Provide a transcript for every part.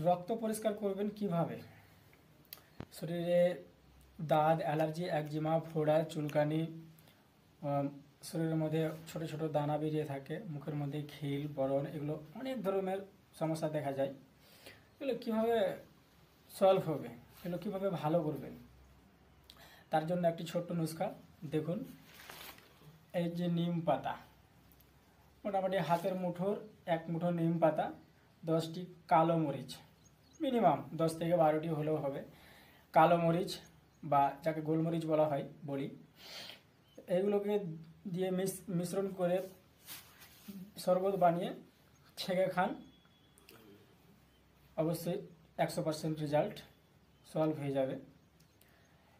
রক্ত পরিষ্কার করবেন কিভাবে? শরীরে দাঁত, অ্যালার্জি, একজিমা, ফোড়া, চুলকানি, শরীরের মধ্যে ছোট ছোট দানা বেরিয়ে থাকে, মুখের মধ্যে খিল, বরণ, এগুলো অনেক ধরনের সমস্যা দেখা যায়। এগুলো কীভাবে সলভ হবে, এগুলো কীভাবে ভালো করবেন, তার জন্য একটি ছোট্ট নুস্খা দেখুন। এই যে নিম পাতা, মোটামুটি হাতের মুঠোর 1 মুঠো নিম পাতা, 10টি কালো মরিচ, মিনিমাম 10 থেকে 12টি হলেও হবে, কালো মরিচ বা যাকে গোলমরিচ বলি, এইগুলোকে দিয়ে মিশ্রণ করে শরবত বানিয়ে ছেঁকে খান। অবশ্যই 100% রেজাল্ট, সলভ হয়ে যাবে।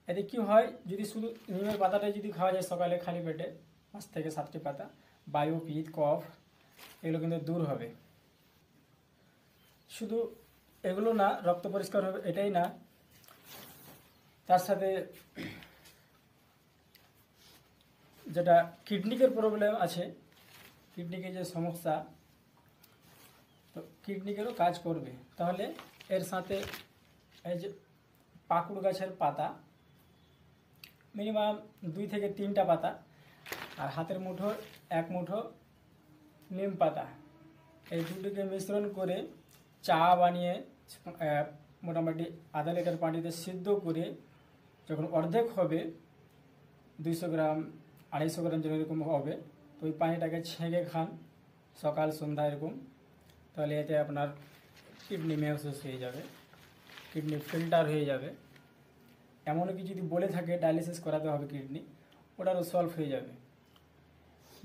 এতে কি হয়, যদি শুধু নিমের পাতাটাই যদি খাওয়া যায় সকালে খালি পেটে, 5 থেকে 7টি পাতা, বায়ু, পিত্ত, কফ এগুলো কিন্তু দূর হবে। শুধু এগুলো না, রক্ত পরিষ্কার হবে এটাই না, তার সাথে যেটা কিডনিকের প্রবলেম আছে, কিডনিকে যে সমস্যা, তো কিডনিকেরও কাজ করবে। তাহলে এর সাথে এই যে পাকুড় গাছের পাতা, মিনিমাম 2 থেকে 3টা পাতা, আর হাতের মুঠো 1 মুঠো নিম পাতা, এই দুটোকে মিশ্রণ করে চা বানিয়ে মোটামুটি আধা লিটার পানিতে সিদ্ধ করে যখন অর্ধেক হবে, 200 গ্রাম 250 গ্রাম যেরকম হবে, তো ওই পানিটাকে ছেঁকে খান সকাল সন্ধ্যা এরকম। তাহলে এতে আপনার কিডনি মেয়োসিস হয়ে যাবে, কিডনি ফিল্টার হয়ে যাবে। এমনকি যদি বলে থাকে ডায়ালিসিস করাতে হবে কিডনি, ওটারও সলভ হয়ে যাবে।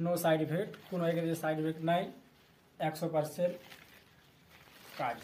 নো সাইড ইফেক্ট, কোনো এর সাইড ইফেক্ট নাই, 100% কাজ।